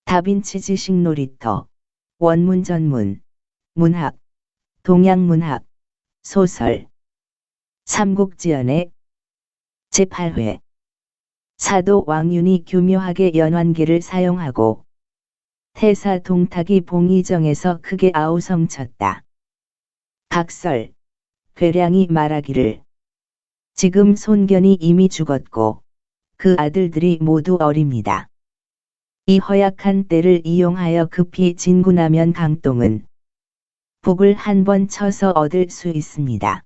다빈치 지식 놀이터, 원문 전문, 문학, 동양문학, 소설, 삼국지연의 제8회. 사도 왕윤이 교묘하게 연환계를 사용하고 태사 동탁이 봉의정에서 크게 아우성쳤다. 각설, 괴량이 말하기를 지금 손견이 이미 죽었고 그 아들들이 모두 어립니다. 이 허약한 때를 이용하여 급히 진군하면 강동은 북을 한 번 쳐서 얻을 수 있습니다.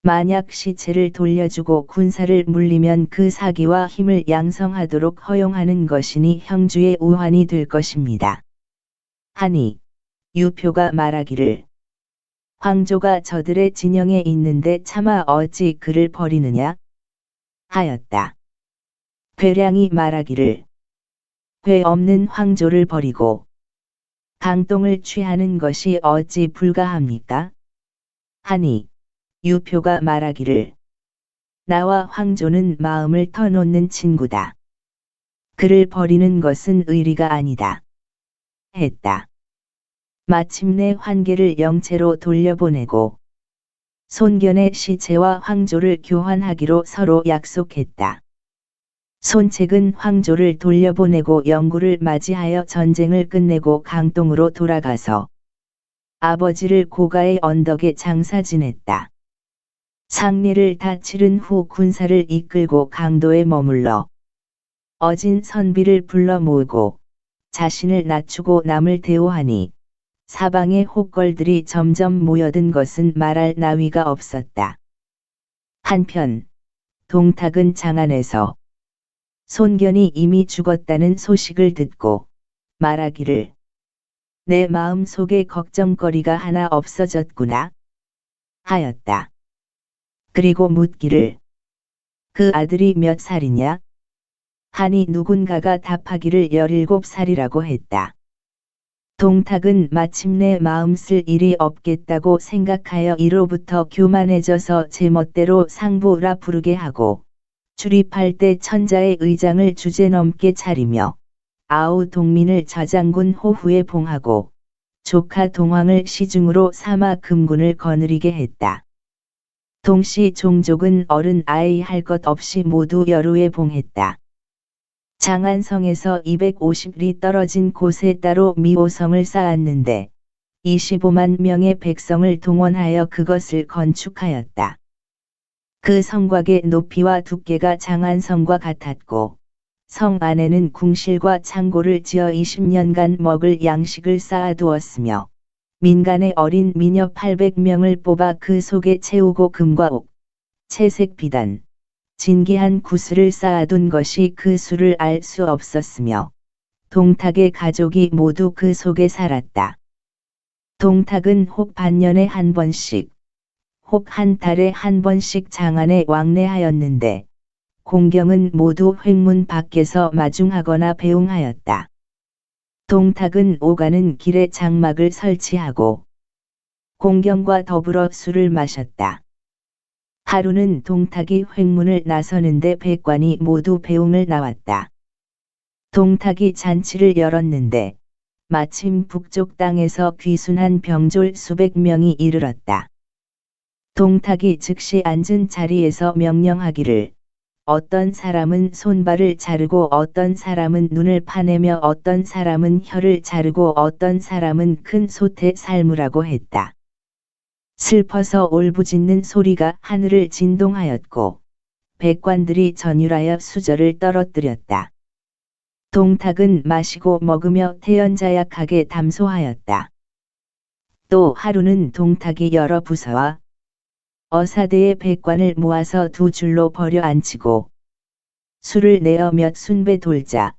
만약 시체를 돌려주고 군사를 물리면 그 사기와 힘을 양성하도록 허용하는 것이니 형주의 우환이 될 것입니다. 하니 유표가 말하기를 황조가 저들의 진영에 있는데 차마 어찌 그를 버리느냐 하였다. 괴량이 말하기를 괴 없는 황조를 버리고 강동을 취하는 것이 어찌 불가합니까? 하니 유표가 말하기를 나와 황조는 마음을 터놓는 친구다. 그를 버리는 것은 의리가 아니다. 했다. 마침내 환계를 영체로 돌려보내고 손견의 시체와 황조를 교환하기로 서로 약속했다. 손책은 황조를 돌려보내고 영구를 맞이하여 전쟁을 끝내고 강동으로 돌아가서 아버지를 고가의 언덕에 장사 지냈다. 상례를 다 치른 후 군사를 이끌고 강도에 머물러 어진 선비를 불러 모으고 자신을 낮추고 남을 대우하니 사방의 호걸들이 점점 모여든 것은 말할 나위가 없었다. 한편 동탁은 장안에서 손견이 이미 죽었다는 소식을 듣고 말하기를 내 마음 속에 걱정거리가 하나 없어졌구나 하였다. 그리고 묻기를 그 아들이 몇 살이냐? 하니 누군가가 답하기를 17살이라고 했다. 동탁은 마침내 마음 쓸 일이 없겠다고 생각하여 이로부터 교만해져서 제멋대로 상부라 부르게 하고 출입할 때 천자의 의장을 주제넘게 차리며 아우 동민을 좌장군 호후에 봉하고 조카 동황을 시중으로 삼아 금군을 거느리게 했다. 동시 종족은 어른 아이 할 것 없이 모두 여루에 봉했다. 장안성에서 250리 떨어진 곳에 따로 미호성을 쌓았는데 25만 명의 백성을 동원하여 그것을 건축하였다. 그 성곽의 높이와 두께가 장안성과 같았고 성 안에는 궁실과 창고를 지어 20년간 먹을 양식을 쌓아두었으며 민간의 어린 미녀 800명을 뽑아 그 속에 채우고 금과 옥, 채색 비단, 진귀한 구슬을 쌓아둔 것이 그 수를 알 수 없었으며 동탁의 가족이 모두 그 속에 살았다. 동탁은 혹 반년에 한 번씩 혹 한 달에 한 번씩 장안에 왕래하였는데 공경은 모두 횡문 밖에서 마중하거나 배웅하였다. 동탁은 오가는 길에 장막을 설치하고 공경과 더불어 술을 마셨다. 하루는 동탁이 횡문을 나서는데 백관이 모두 배웅을 나왔다. 동탁이 잔치를 열었는데 마침 북쪽 땅에서 귀순한 병졸 수백 명이 이르렀다. 동탁이 즉시 앉은 자리에서 명령하기를 어떤 사람은 손발을 자르고 어떤 사람은 눈을 파내며 어떤 사람은 혀를 자르고 어떤 사람은 큰 솥에 삶으라고 했다. 슬퍼서 올부짖는 소리가 하늘을 진동하였고 백관들이 전율하여 수저를 떨어뜨렸다. 동탁은 마시고 먹으며 태연자약하게 담소하였다. 또 하루는 동탁이 여러 부서와 어사대의 백관을 모아서 두 줄로 버려 앉히고 술을 내어 몇 순배 돌자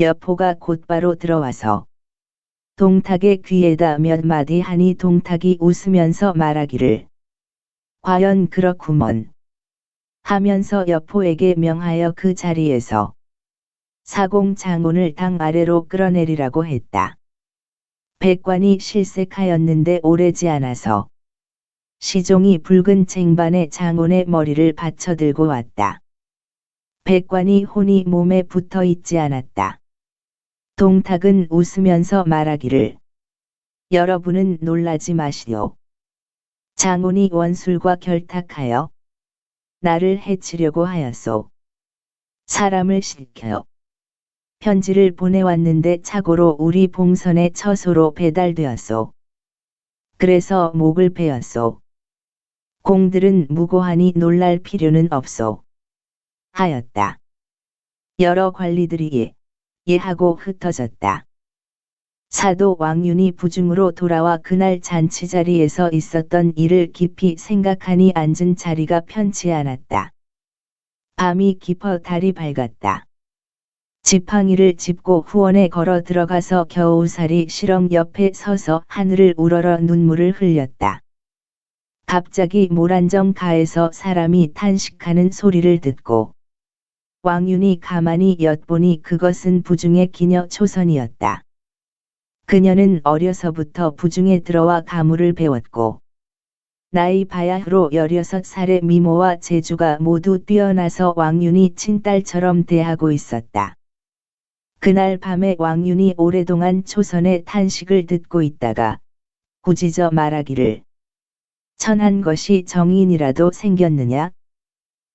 여포가 곧바로 들어와서 동탁의 귀에다 몇 마디 하니 동탁이 웃으면서 말하기를 과연 그렇구먼 하면서 여포에게 명하여 그 자리에서 사공장운을 당 아래로 끌어내리라고 했다. 백관이 실색하였는데 오래지 않아서 시종이 붉은 쟁반에 장운의 머리를 받쳐 들고 왔다. 백관이 혼이 몸에 붙어 있지 않았다. 동탁은 웃으면서 말하기를 여러분은 놀라지 마시오. 장훈이 원술과 결탁하여 나를 해치려고 하였소. 사람을 시켜 편지를 보내왔는데 착오로 우리 봉선의 처소로 배달되었소. 그래서 목을 베었소. 공들은 무고하니 놀랄 필요는 없소. 하였다. 여러 관리들이 예하고 흩어졌다. 사도 왕윤이 부중으로 돌아와 그날 잔치 자리에서 있었던 일을 깊이 생각하니 앉은 자리가 편치 않았다. 밤이 깊어 달이 밝았다. 지팡이를 짚고 후원에 걸어 들어가서 겨우살이 시렁 옆에 서서 하늘을 우러러 눈물을 흘렸다. 갑자기 모란정 가에서 사람이 탄식하는 소리를 듣고 왕윤이 가만히 엿보니 그것은 부중의 기녀 초선이었다. 그녀는 어려서부터 부중에 들어와 가무를 배웠고 나이 바야흐로 16살의 미모와 재주가 모두 뛰어나서 왕윤이 친딸처럼 대하고 있었다. 그날 밤에 왕윤이 오랫동안 초선의 탄식을 듣고 있다가 꾸짖어 말하기를 천한 것이 정인이라도 생겼느냐?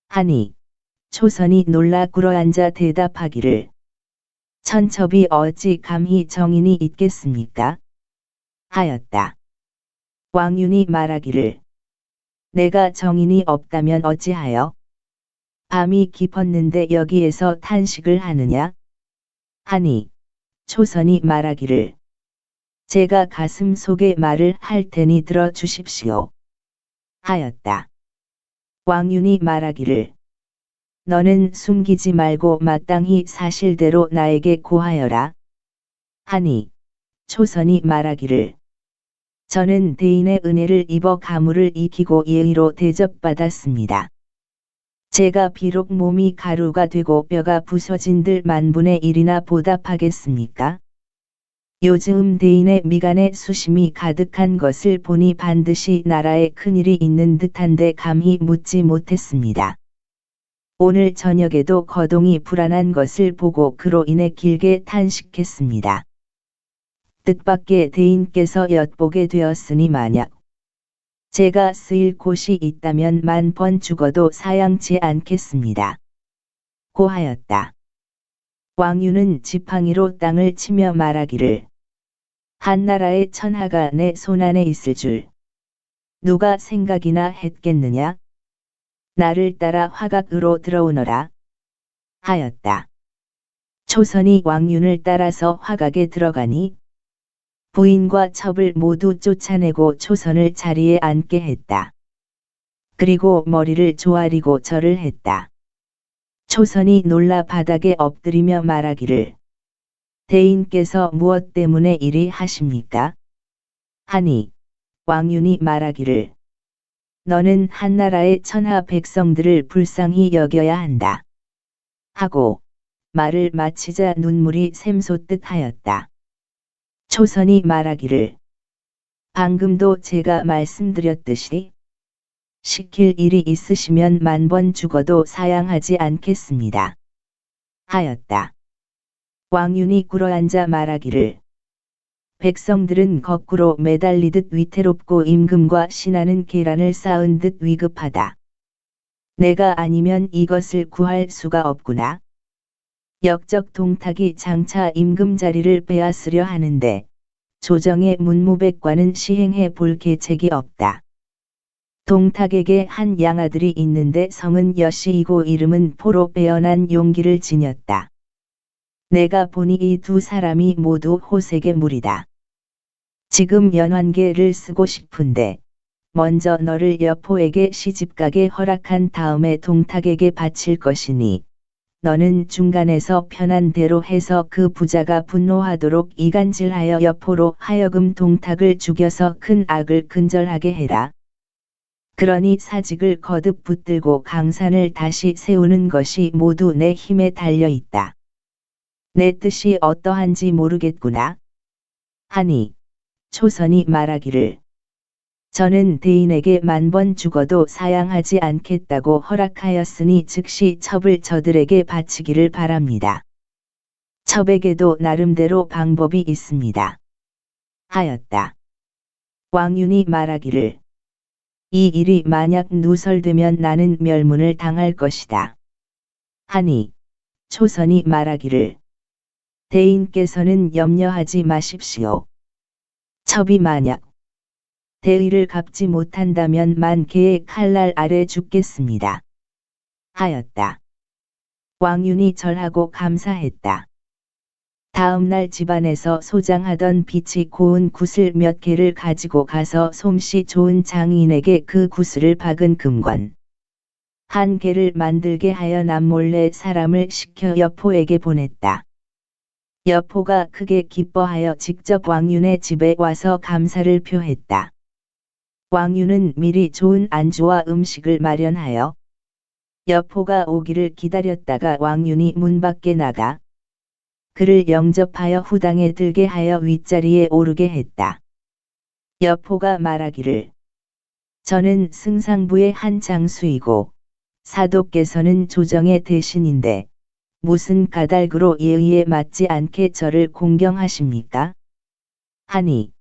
하니 초선이 놀라 꿇어앉아 대답하기를 천첩이 어찌 감히 정인이 있겠습니까? 하였다. 왕윤이 말하기를 내가 정인이 없다면 어찌하여 밤이 깊었는데 여기에서 탄식을 하느냐? 하니 초선이 말하기를 제가 가슴 속에 말을 할 테니 들어 주십시오. 하였다. 왕윤이 말하기를 너는 숨기지 말고 마땅히 사실대로 나에게 고하여라. 하니 초선이 말하기를 저는 대인의 은혜를 입어 가무를 익히고 예의로 대접받았습니다. 제가 비록 몸이 가루가 되고 뼈가 부서진들 만분의 1이나 보답하겠습니까? 요즘 대인의 미간에 수심이 가득한 것을 보니 반드시 나라에 큰일이 있는 듯한데 감히 묻지 못했습니다. 오늘 저녁에도 거동이 불안한 것을 보고 그로 인해 길게 탄식했습니다. 뜻밖의 대인께서 엿보게 되었으니 만약 제가 쓰일 곳이 있다면 10,000번 죽어도 사양치 않겠습니다. 고하였다. 왕윤은 지팡이로 땅을 치며 말하기를 한나라의 천하가 내 손안에 있을 줄 누가 생각이나 했겠느냐? 나를 따라 화각으로 들어오너라. 하였다. 초선이 왕윤을 따라서 화각에 들어가니 부인과 첩을 모두 쫓아내고 초선을 자리에 앉게 했다. 그리고 머리를 조아리고 절을 했다. 초선이 놀라 바닥에 엎드리며 말하기를 대인께서 무엇 때문에 이리 하십니까? 하니 왕윤이 말하기를 너는 한나라의 천하 백성들을 불쌍히 여겨야 한다. 하고 말을 마치자 눈물이 샘솟듯 하였다. 초선이 말하기를 방금도 제가 말씀드렸듯이 시킬 일이 있으시면 10,000번 죽어도 사양하지 않겠습니다. 하였다. 왕윤이 꿇어앉아 말하기를 백성들은 거꾸로 매달리듯 위태롭고 임금과 신하는 계란을 쌓은 듯 위급하다. 내가 아니면 이것을 구할 수가 없구나. 역적 동탁이 장차 임금 자리를 빼앗으려 하는데 조정의 문무백관은 시행해 볼 계책이 없다. 동탁에게 한 양아들이 있는데 성은 여씨이고 이름은 포로 빼어난 용기를 지녔다. 내가 보니 이 두 사람이 모두 호색의 물이다. 지금 연환계를 쓰고 싶은데 먼저 너를 여포에게 시집가게 허락한 다음에 동탁에게 바칠 것이니 너는 중간에서 편한 대로 해서 그 부자가 분노하도록 이간질하여 여포로 하여금 동탁을 죽여서 큰 악을 근절하게 해라. 그러니 사직을 거듭 붙들고 강산을 다시 세우는 것이 모두 내 힘에 달려 있다. 내 뜻이 어떠한지 모르겠구나. 하니 초선이 말하기를 저는 대인에게 10,000번 죽어도 사양하지 않겠다고 허락하였으니 즉시 첩을 저들에게 바치기를 바랍니다. 첩에게도 나름대로 방법이 있습니다. 하였다. 왕윤이 말하기를 이 일이 만약 누설되면 나는 멸문을 당할 것이다. 하니 초선이 말하기를 대인께서는 염려하지 마십시오. 첩이 만약 대의를 갚지 못한다면 만개의 칼날 아래 죽겠습니다. 하였다. 왕윤이 절하고 감사했다. 다음날 집안에서 소장하던 빛이 고운 굿을 몇 개를 가지고 가서 솜씨 좋은 장인에게 그 굿을 박은 금관 한 개를 만들게 하여 남몰래 사람을 시켜 여포에게 보냈다. 여포가 크게 기뻐하여 직접 왕윤의 집에 와서 감사를 표했다. 왕윤은 미리 좋은 안주와 음식을 마련하여 여포가 오기를 기다렸다가 왕윤이 문 밖에 나가 그를 영접하여 후당에 들게 하여 윗자리에 오르게 했다. 여포가 말하기를 저는 승상부의 한 장수이고 사도께서는 조정의 대신인데 무슨 까닭으로 예의에 맞지 않게 저를 공경하십니까? 하니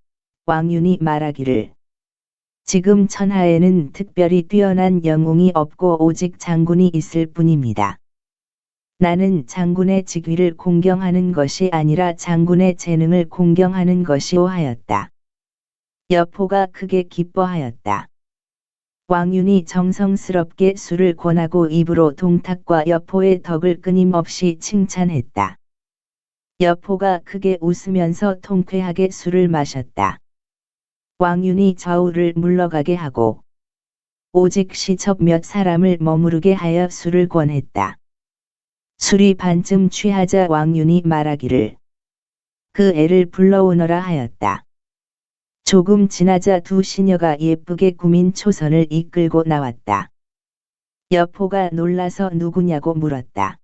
왕윤이 말하기를 지금 천하에는 특별히 뛰어난 영웅이 없고 오직 장군이 있을 뿐입니다. 나는 장군의 직위를 공경하는 것이 아니라 장군의 재능을 공경하는 것이오 하였다. 여포가 크게 기뻐하였다. 왕윤이 정성스럽게 술을 권하고 입으로 동탁과 여포의 덕을 끊임없이 칭찬했다. 여포가 크게 웃으면서 통쾌하게 술을 마셨다. 왕윤이 좌우를 물러가게 하고 오직 시첩 몇 사람을 머무르게 하여 술을 권했다. 술이 반쯤 취하자 왕윤이 말하기를 그 애를 불러오너라 하였다. 조금 지나자 두 시녀가 예쁘게 꾸민 초선을 이끌고 나왔다. 여포가 놀라서 누구냐고 물었다.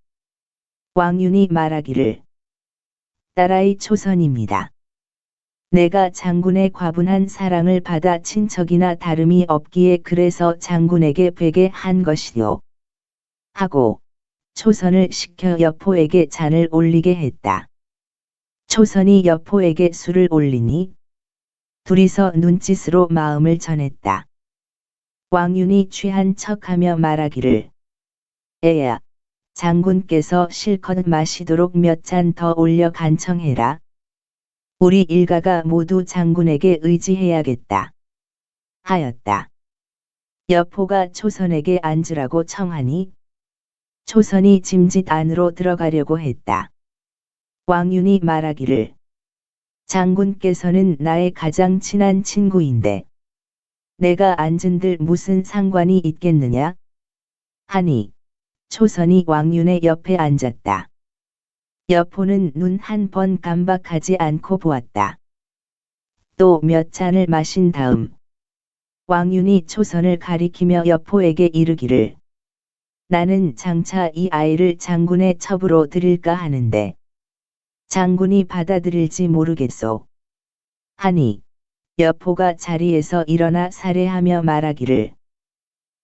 왕윤이 말하기를 딸아이 초선입니다. 내가 장군의 과분한 사랑을 받아 친척이나 다름이 없기에 그래서 장군에게 베게 한 것이요. 하고 초선을 시켜 여포에게 잔을 올리게 했다. 초선이 여포에게 술을 올리니 둘이서 눈짓으로 마음을 전했다. 왕윤이 취한 척하며 말하기를 애야, 장군께서 실컷 마시도록 몇 잔 더 올려 간청해라. 우리 일가가 모두 장군에게 의지해야겠다. 하였다. 여포가 초선에게 앉으라고 청하니 초선이 짐짓 안으로 들어가려고 했다. 왕윤이 말하기를 장군께서는 나의 가장 친한 친구인데 내가 앉은들 무슨 상관이 있겠느냐? 하니 초선이 왕윤의 옆에 앉았다. 여포는 눈 한 번 깜박하지 않고 보았다. 또 몇 잔을 마신 다음 왕윤이 초선을 가리키며 여포에게 이르기를 나는 장차 이 아이를 장군의 첩으로 드릴까 하는데 장군이 받아들일지 모르겠소. 하니 여포가 자리에서 일어나 살해하며 말하기를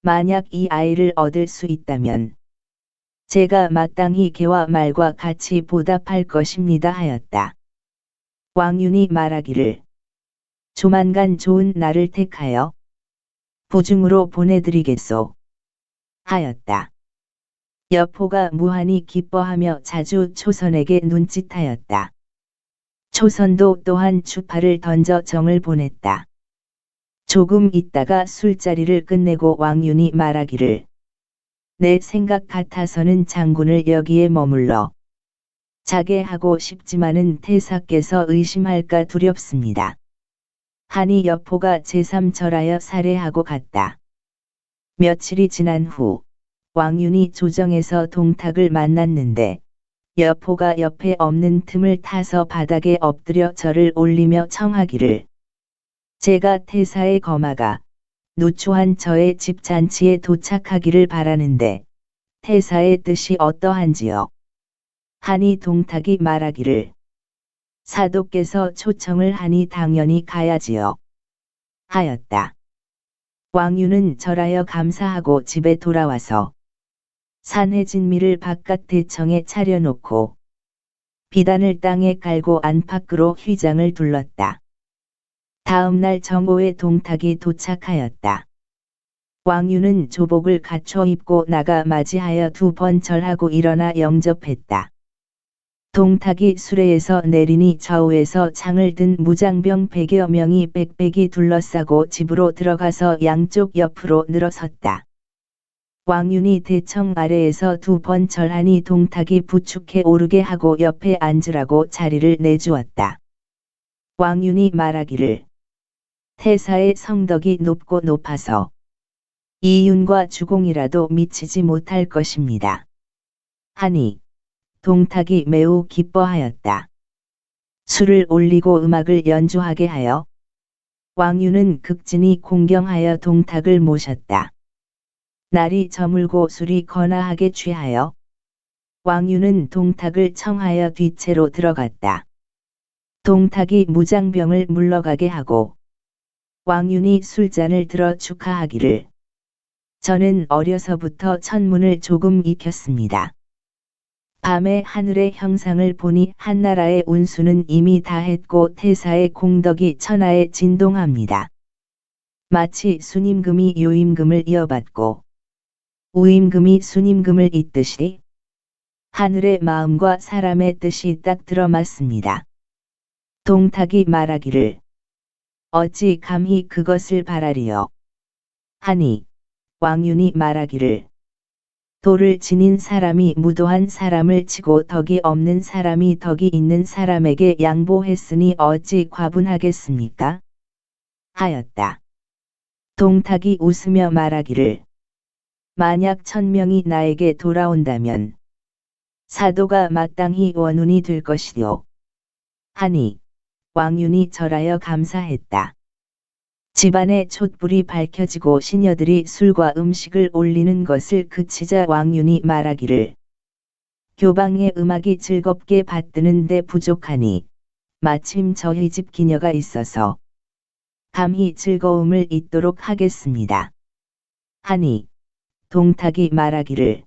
만약 이 아이를 얻을 수 있다면 제가 마땅히 개와 말과 같이 보답할 것입니다 하였다. 왕윤이 말하기를 조만간 좋은 날을 택하여 보증으로 보내드리겠소. 하였다. 여포가 무한히 기뻐하며 자주 초선에게 눈짓하였다. 초선도 또한 추파를 던져 정을 보냈다. 조금 있다가 술자리를 끝내고 왕윤이 말하기를 내 생각 같아서는 장군을 여기에 머물러 자게 하고 싶지만은 태사께서 의심할까 두렵습니다. 하니 여포가 제3절하여 살해하고 갔다. 며칠이 지난 후 왕윤이 조정에서 동탁을 만났는데 여포가 옆에 없는 틈을 타서 바닥에 엎드려 절을 올리며 청하기를 제가 태사의 거마가 누추한 저의 집 잔치에 도착하기를 바라는데 태사의 뜻이 어떠한지요? 하니 동탁이 말하기를 사도께서 초청을 하니 당연히 가야지요. 하였다. 왕윤은 절하여 감사하고 집에 돌아와서 산해진미를 바깥 대청에 차려놓고 비단을 땅에 깔고 안팎으로 휘장을 둘렀다. 다음 날 정오에 동탁이 도착하였다. 왕유는 조복을 갖춰 입고 나가 맞이하여 2번 절하고 일어나 영접했다. 동탁이 수레에서 내리니 좌우에서 창을 든 무장병 100여 명이 빽빽이 둘러싸고 집으로 들어가서 양쪽 옆으로 늘어섰다. 왕윤이 대청 아래에서 2번 절하니 동탁이 부축해 오르게 하고 옆에 앉으라고 자리를 내주었다. 왕윤이 말하기를 태사의 성덕이 높고 높아서 이윤과 주공이라도 미치지 못할 것입니다. 하니 동탁이 매우 기뻐하였다. 술을 올리고 음악을 연주하게 하여 왕유는 극진히 공경하여 동탁을 모셨다. 날이 저물고 술이 거나하게 취하여 왕유는 동탁을 청하여 뒷채로 들어갔다. 동탁이 무장병을 물러가게 하고 왕윤이 술잔을 들어 축하하기를 저는 어려서부터 천문을 조금 익혔습니다. 밤에 하늘의 형상을 보니 한나라의 운수는 이미 다했고 태사의 공덕이 천하에 진동합니다. 마치 순임금이 요임금을 이어받고 우임금이 순임금을 잇듯이 하늘의 마음과 사람의 뜻이 딱 들어맞습니다. 동탁이 말하기를 어찌 감히 그것을 바라리요. 하니 왕윤이 말하기를 돌을 지닌 사람이 무도한 사람을 치고 덕이 없는 사람이 덕이 있는 사람에게 양보했으니 어찌 과분하겠습니까? 하였다. 동탁이 웃으며 말하기를 만약 1000명이 나에게 돌아온다면 사도가 마땅히 원운이 될 것이요. 하니 왕윤이 절하여 감사했다. 집안의 촛불이 밝혀지고 시녀들이 술과 음식을 올리는 것을 그치자 왕윤이 말하기를 교방의 음악이 즐겁게 받드는데 부족하니 마침 저희 집 기녀가 있어서 감히 즐거움을 잇도록 하겠습니다. 하니 동탁이 말하기를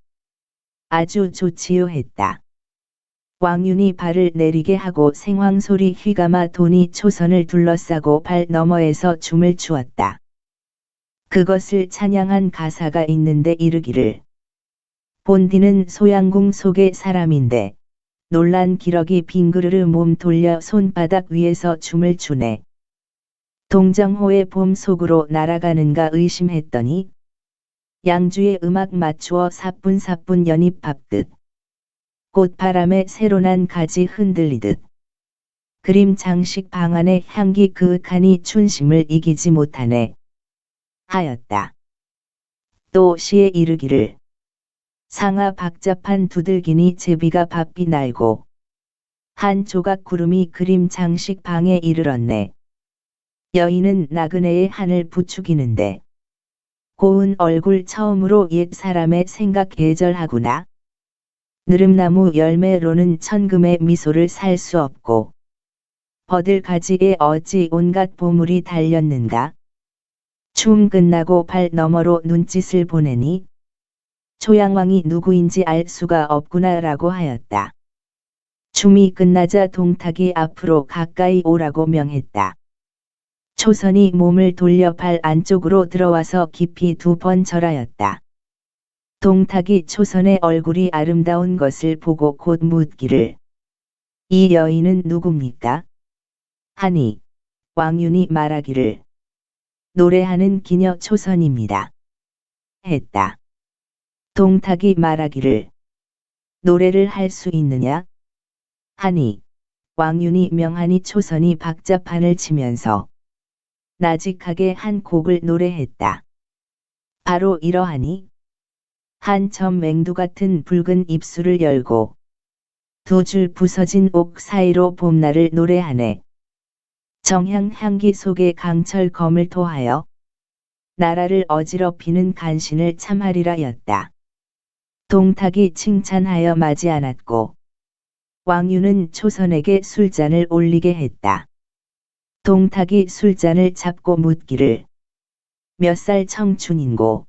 아주 좋지요 했다. 왕윤이 발을 내리게 하고 생황소리 휘감아 돈이 초선을 둘러싸고 발 너머에서 춤을 추었다. 그것을 찬양한 가사가 있는데 이르기를 본디는 소양궁 속의 사람인데 놀란 기러기 빙그르르 몸 돌려 손바닥 위에서 춤을 추네. 동정호의 봄 속으로 날아가는가 의심했더니 양주의 음악 맞추어 사뿐사뿐 연입합듯 꽃바람에 새로난 가지 흔들리듯 그림 장식 방 안의 향기 그윽하니 춘심을 이기지 못하네. 하였다. 또 시에 이르기를 상하 박잡한 두들기니 제비가 바삐 날고 한 조각 구름이 그림 장식 방에 이르렀네. 여인은 나그네의 한을 부추기는데 고운 얼굴 처음으로 옛 사람의 생각 계절하구나. 느릅나무 열매로는 천금의 미소를 살 수 없고 버들가지에 어찌 온갖 보물이 달렸는가. 춤 끝나고 발 너머로 눈짓을 보내니 초양왕이 누구인지 알 수가 없구나라고 하였다. 춤이 끝나자 동탁이 앞으로 가까이 오라고 명했다. 초선이 몸을 돌려 발 안쪽으로 들어와서 깊이 2번 절하였다. 동탁이 초선의 얼굴이 아름다운 것을 보고 곧 묻기를 이 여인은 누굽니까? 하니 왕윤이 말하기를 노래하는 기녀 초선입니다. 했다. 동탁이 말하기를 노래를 할 수 있느냐? 하니 왕윤이 명하니 초선이 박자판을 치면서 나직하게 한 곡을 노래했다. 바로 이러하니 한 점 맹두 같은 붉은 입술을 열고 2줄 부서진 옥 사이로 봄날을 노래하네. 정향 향기 속에 강철 검을 토하여 나라를 어지럽히는 간신을 참하리라였다. 동탁이 칭찬하여 마지 않았고 왕윤은 초선에게 술잔을 올리게 했다. 동탁이 술잔을 잡고 묻기를 몇 살 청춘인고?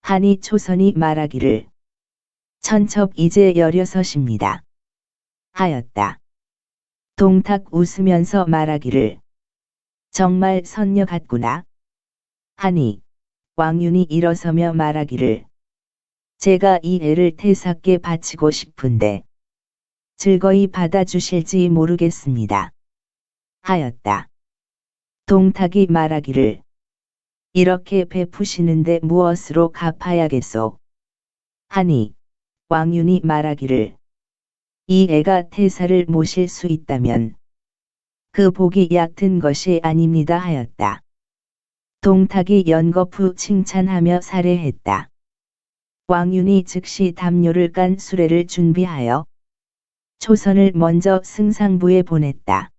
하니 초선이 말하기를 천첩 이제 16입니다. 하였다. 동탁 웃으면서 말하기를 정말 선녀 같구나. 하니 왕윤이 일어서며 말하기를 제가 이 애를 태사께 바치고 싶은데 즐거이 받아주실지 모르겠습니다. 하였다. 동탁이 말하기를 이렇게 베푸시는데 무엇으로 갚아야겠소? 하니 왕윤이 말하기를 이 애가 태사를 모실 수 있다면 그 복이 얕은 것이 아닙니다 하였다. 동탁이 연거푸 칭찬하며 살해했다. 왕윤이 즉시 담요를 깐 수레를 준비하여 초선을 먼저 승상부에 보냈다.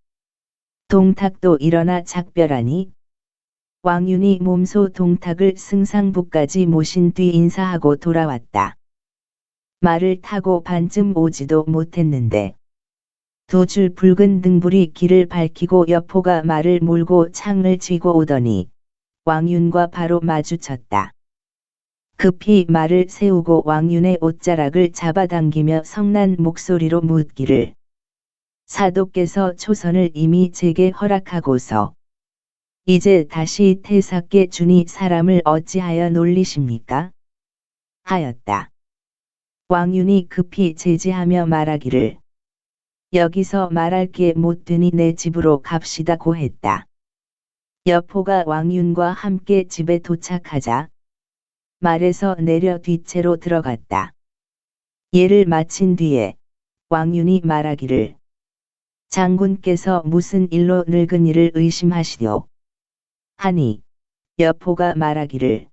동탁도 일어나 작별하니 왕윤이 몸소 동탁을 승상부까지 모신 뒤 인사하고 돌아왔다. 말을 타고 반쯤 오지도 못했는데 두 줄 붉은 등불이 길을 밝히고 여포가 말을 몰고 창을 쥐고 오더니 왕윤과 바로 마주쳤다. 급히 말을 세우고 왕윤의 옷자락을 잡아당기며 성난 목소리로 묻기를 사도께서 초선을 이미 제게 허락하고서 이제 다시 태사께 주니 사람을 어찌하여 놀리십니까? 하였다. 왕윤이 급히 제지하며 말하기를 여기서 말할 게 못되니 내 집으로 갑시다고 했다. 여포가 왕윤과 함께 집에 도착하자 말에서 내려 뒷채로 들어갔다. 예를 마친 뒤에 왕윤이 말하기를 장군께서 무슨 일로 늙은이를 의심하시오? 하니 여포가 말하기를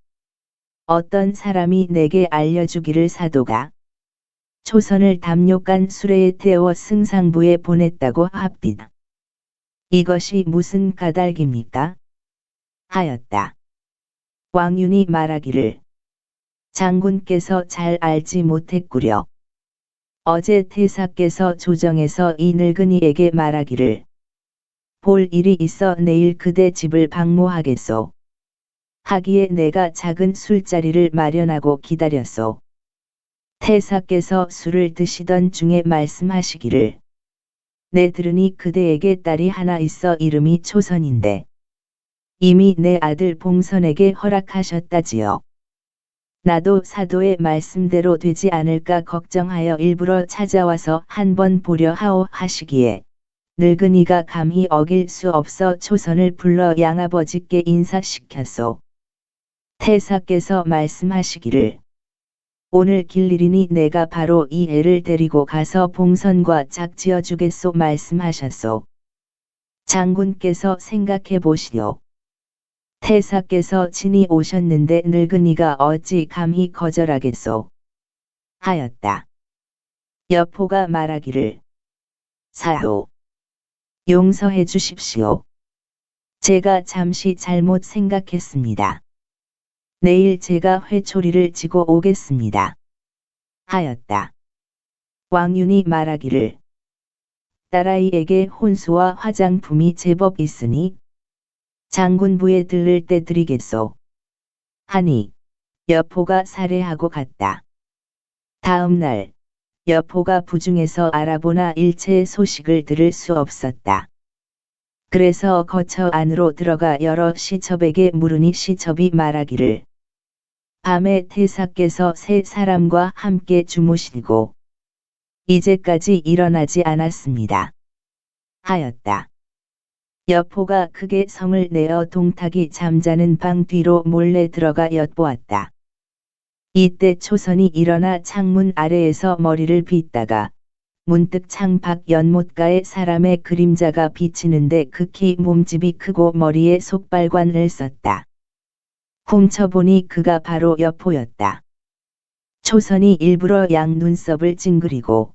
어떤 사람이 내게 알려주기를 사도가 초선을 담요 깐 수레에 태워 승상부에 보냈다고 합디다. 이것이 무슨 까닭입니까? 하였다. 왕윤이 말하기를 장군께서 잘 알지 못했구려. 어제 태사께서 조정에서 이 늙은이에게 말하기를 볼 일이 있어 내일 그대 집을 방문하겠소. 하기에 내가 작은 술자리를 마련하고 기다렸소. 태사께서 술을 드시던 중에 말씀하시기를 내 들으니 그대에게 딸이 하나 있어 이름이 초선인데 이미 내 아들 봉선에게 허락하셨다지요. 나도 사도의 말씀대로 되지 않을까 걱정하여 일부러 찾아와서 한번 보려 하오 하시기에 늙은이가 감히 어길 수 없어 초선을 불러 양아버지께 인사시켰소. 태사께서 말씀하시기를 오늘 길일이니 내가 바로 이 애를 데리고 가서 봉선과 짝지어 주겠소 말씀하셨소. 장군께서 생각해 보시오. 태사께서 친히 오셨는데 늙은이가 어찌 감히 거절하겠소. 하였다. 여포가 말하기를 사도 용서해 주십시오. 제가 잠시 잘못 생각했습니다. 내일 제가 회초리를 지고 오겠습니다. 하였다. 왕윤이 말하기를 딸아이에게 혼수와 화장품이 제법 있으니 장군부에 들를 때 드리겠소. 하니 여포가 살해하고 갔다. 다음 날 여포가 부중에서 알아보나 일체의 소식을 들을 수 없었다. 그래서 거처 안으로 들어가 여러 시첩에게 물으니 시첩이 말하기를 밤에 태사께서 세 사람과 함께 주무시고 이제까지 일어나지 않았습니다. 하였다. 여포가 크게 성을 내어 동탁이 잠자는 방 뒤로 몰래 들어가 엿보았다. 이때 초선이 일어나 창문 아래에서 머리를 빗다가 문득 창 밖 연못가에 사람의 그림자가 비치는데 극히 몸집이 크고 머리에 속발관을 썼다. 훔쳐보니 그가 바로 여포였다. 초선이 일부러 양 눈썹을 찡그리고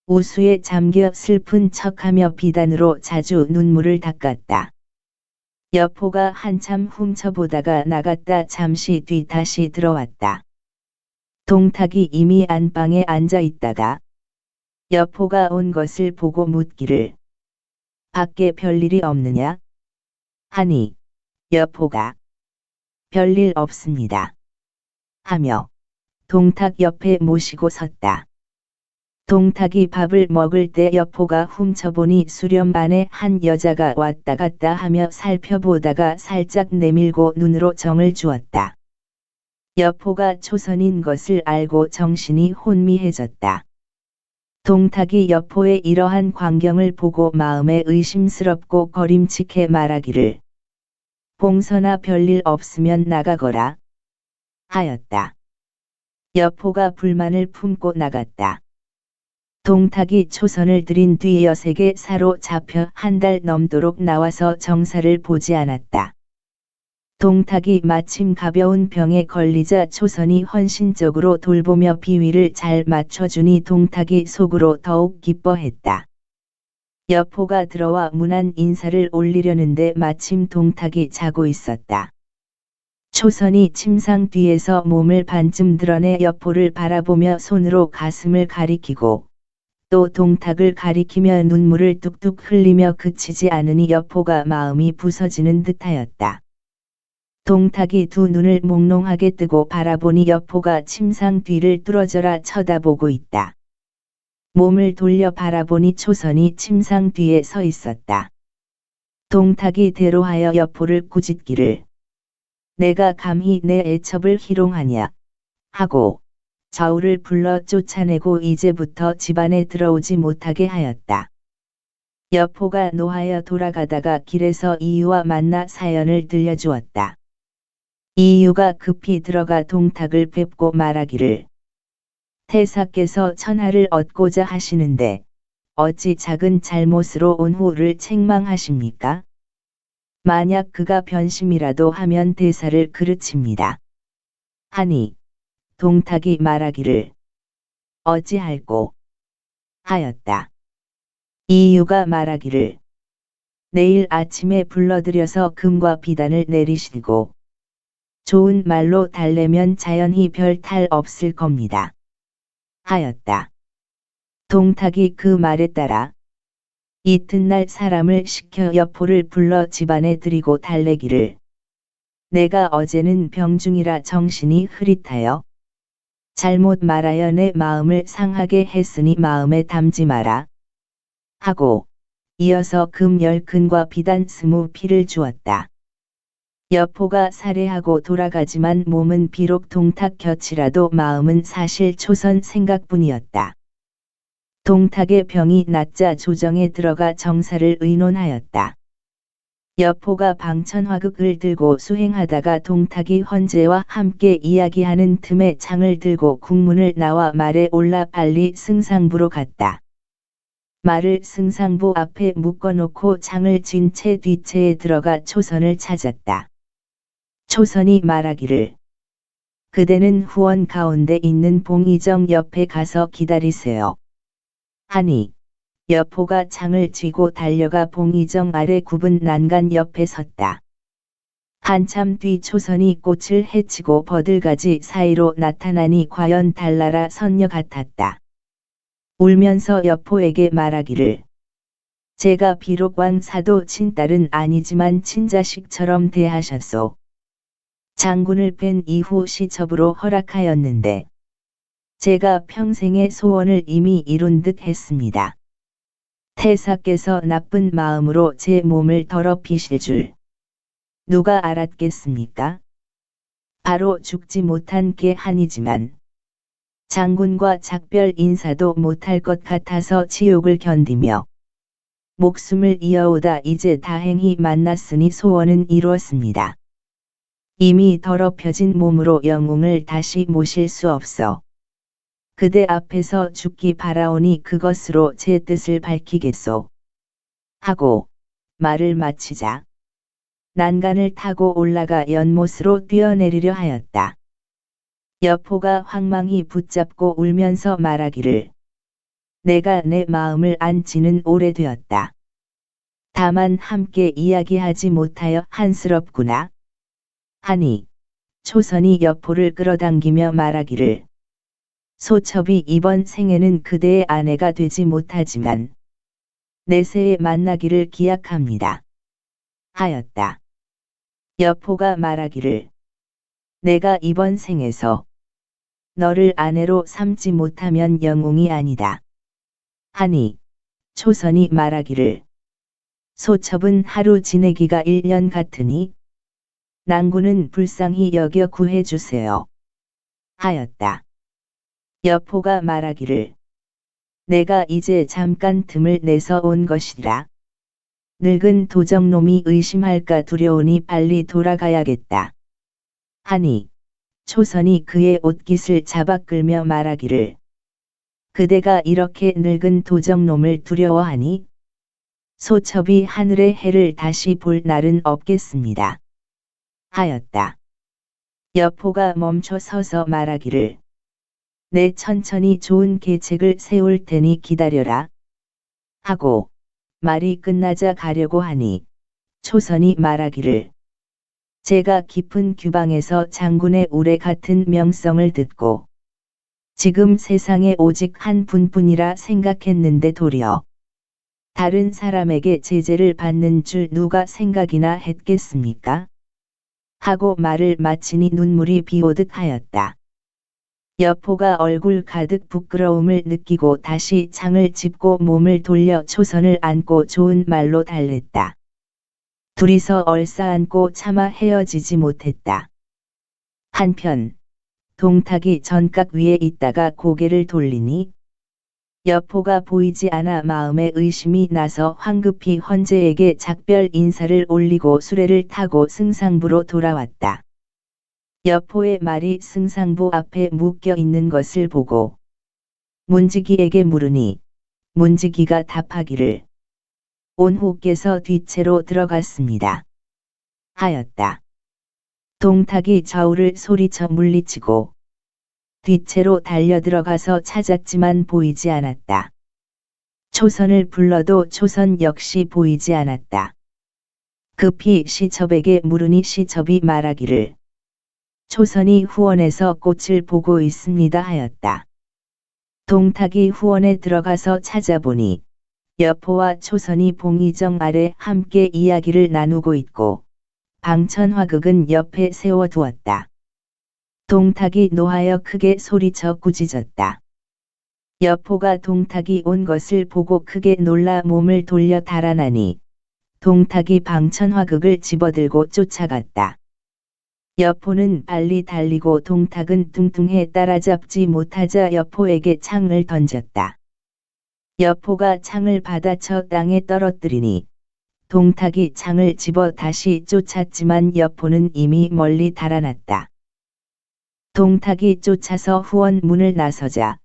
우수에 잠겨 슬픈 척하며 비단으로 자주 눈물을 닦았다. 여포가 한참 훔쳐보다가 나갔다 잠시 뒤 다시 들어왔다. 동탁이 이미 안방에 앉아 있다가 여포가 온 것을 보고 묻기를 밖에 별일이 없느냐? 하니 여포가 별일 없습니다. 하며 동탁 옆에 모시고 섰다. 동탁이 밥을 먹을 때 여포가 훔쳐보니 수렴 안에 한 여자가 왔다 갔다 하며 살펴보다가 살짝 내밀고 눈으로 정을 주었다. 여포가 초선인 것을 알고 정신이 혼미해졌다. 동탁이 여포의 이러한 광경을 보고 마음에 의심스럽고 거림칙해 말하기를 봉선아 별일 없으면 나가거라 하였다. 여포가 불만을 품고 나갔다. 동탁이 초선을 들인 뒤 여색에 사로잡혀 한 달 넘도록 나와서 정사를 보지 않았다. 동탁이 마침 가벼운 병에 걸리자 초선이 헌신적으로 돌보며 비위를 잘 맞춰주니 동탁이 속으로 더욱 기뻐했다. 여포가 들어와 무난 인사를 올리려는데 마침 동탁이 자고 있었다. 초선이 침상 뒤에서 몸을 반쯤 드러내 여포를 바라보며 손으로 가슴을 가리키고 또 동탁을 가리키며 눈물을 뚝뚝 흘리며 그치지 않으니 여포가 마음이 부서지는 듯하였다. 동탁이 두 눈을 몽롱하게 뜨고 바라보니 여포가 침상 뒤를 뚫어져라 쳐다보고 있다. 몸을 돌려 바라보니 초선이 침상 뒤에 서 있었다. 동탁이 대로하여 여포를 꾸짖기를 내가 감히 내 애첩을 희롱하냐 하고 저울을 불러 쫓아내고 이제부터 집안에 들어오지 못하게 하였다. 여포가 노하여 돌아가다가 길에서 이유와 만나 사연을 들려주었다. 이유가 급히 들어가 동탁을 뵙고 말하기를 태사께서 천하를 얻고자 하시는데 어찌 작은 잘못으로 온후를 책망하십니까? 만약 그가 변심이라도 하면 대사를 그르칩니다. 하니 동탁이 말하기를 어찌할꼬 하였다. 이유가 말하기를 내일 아침에 불러들여서 금과 비단을 내리시고 좋은 말로 달래면 자연히 별 탈 없을 겁니다. 하였다. 동탁이 그 말에 따라 이튿날 사람을 시켜 여포를 불러 집안에 들이고 달래기를 내가 어제는 병중이라 정신이 흐릿하여 잘못 말하여 내 마음을 상하게 했으니 마음에 담지 마라 하고 이어서 금 10근과 비단 20필을 주었다. 여포가 살해하고 돌아가지만 몸은 비록 동탁 곁이라도 마음은 사실 초선 생각뿐이었다. 동탁의 병이 낫자 조정에 들어가 정사를 의논하였다. 여포가 방천화극을 들고 수행하다가 동탁이 헌제와 함께 이야기하는 틈에 창을 들고 국문을 나와 말에 올라 빨리 승상부로 갔다. 말을 승상부 앞에 묶어놓고 창을 쥔 채 뒷채에 들어가 초선을 찾았다. 초선이 말하기를 그대는 후원 가운데 있는 봉이정 옆에 가서 기다리세요. 하니 여포가 창을 쥐고 달려가 봉이정 아래 굽은 난간 옆에 섰다. 한참 뒤 초선이 꽃을 헤치고 버들가지 사이로 나타나니 과연 달나라 선녀 같았다. 울면서 여포에게 말하기를 제가 비록 왕사도 친딸은 아니지만 친자식처럼 대하셨소. 장군을 뵌 이후 시첩으로 허락하였는데 제가 평생의 소원을 이미 이룬 듯 했습니다. 태사께서 나쁜 마음으로 제 몸을 더럽히실 줄 누가 알았겠습니까? 바로 죽지 못한 게 한이지만 장군과 작별 인사도 못할 것 같아서 지옥을 견디며 목숨을 이어오다 이제 다행히 만났으니 소원은 이루었습니다. 이미 더럽혀진 몸으로 영웅을 다시 모실 수 없어 그대 앞에서 죽기 바라오니 그것으로 제 뜻을 밝히겠소. 하고 말을 마치자 난간을 타고 올라가 연못으로 뛰어내리려 하였다. 여포가 황망히 붙잡고 울면서 말하기를 내가 내 마음을 안 지는 오래되었다. 다만 함께 이야기하지 못하여 한스럽구나. 하니 초선이 여포를 끌어당기며 말하기를 소첩이 이번 생에는 그대의 아내가 되지 못하지만 내세에 만나기를 기약합니다. 하였다. 여포가 말하기를 내가 이번 생에서 너를 아내로 삼지 못하면 영웅이 아니다. 하니 초선이 말하기를 소첩은 하루 지내기가 1년 같으니 낭구는 불쌍히 여겨 구해주세요. 하였다. 여포가 말하기를 내가 이제 잠깐 틈을 내서 온 것이라. 늙은 도적놈이 의심할까 두려우니 빨리 돌아가야겠다. 하니 초선이 그의 옷깃을 잡아 끌며 말하기를 그대가 이렇게 늙은 도적놈을 두려워하니 소첩이 하늘의 해를 다시 볼 날은 없겠습니다. 하였다. 여포가 멈춰 서서 말하기를 내 천천히 좋은 계책을 세울 테니 기다려라. 하고 말이 끝나자 가려고 하니 초선이 말하기를 제가 깊은 규방에서 장군의 우레 같은 명성을 듣고 지금 세상에 오직 한 분뿐이라 생각했는데 도리어 다른 사람에게 제재를 받는 줄 누가 생각이나 했겠습니까? 하고 말을 마치니 눈물이 비오듯 하였다. 여포가 얼굴 가득 부끄러움을 느끼고 다시 창을 짚고 몸을 돌려 초선을 안고 좋은 말로 달랬다. 둘이서 얼싸안고 차마 헤어지지 못했다. 한편 동탁이 전각 위에 있다가 고개를 돌리니 여포가 보이지 않아 마음에 의심이 나서 황급히 헌제에게 작별 인사를 올리고 수레를 타고 승상부로 돌아왔다. 여포의 말이 승상부 앞에 묶여 있는 것을 보고 문지기에게 물으니 문지기가 답하기를 온후께서 뒷채로 들어갔습니다. 하였다. 동탁이 좌우를 소리쳐 물리치고 뒷채로 달려들어가서 찾았지만 보이지 않았다. 초선을 불러도 초선 역시 보이지 않았다. 급히 시첩에게 물으니 시첩이 말하기를 초선이 후원에서 꽃을 보고 있습니다 하였다. 동탁이 후원에 들어가서 찾아보니 여포와 초선이 봉이정 아래 함께 이야기를 나누고 있고 방천화극은 옆에 세워두었다. 동탁이 노하여 크게 소리쳐 꾸짖었다. 여포가 동탁이 온 것을 보고 크게 놀라 몸을 돌려 달아나니 동탁이 방천화극을 집어들고 쫓아갔다. 여포는 빨리 달리고 동탁은 뚱뚱해 따라잡지 못하자 여포에게 창을 던졌다. 여포가 창을 받아쳐 땅에 떨어뜨리니 동탁이 창을 집어 다시 쫓았지만 여포는 이미 멀리 달아났다. 동탁이 쫓아서 후원 문을 나서자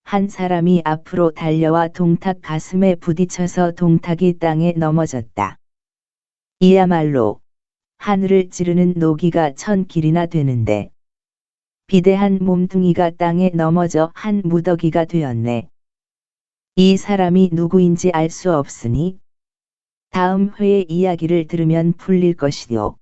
한 사람이 앞으로 달려와 동탁 가슴에 부딪혀서 동탁이 땅에 넘어졌다. 이야말로 하늘을 찌르는 노기가 1000길이나 되는데 비대한 몸뚱이가 땅에 넘어져 한 무더기가 되었네. 이 사람이 누구인지 알 수 없으니 다음 회의 이야기를 들으면 풀릴 것이요.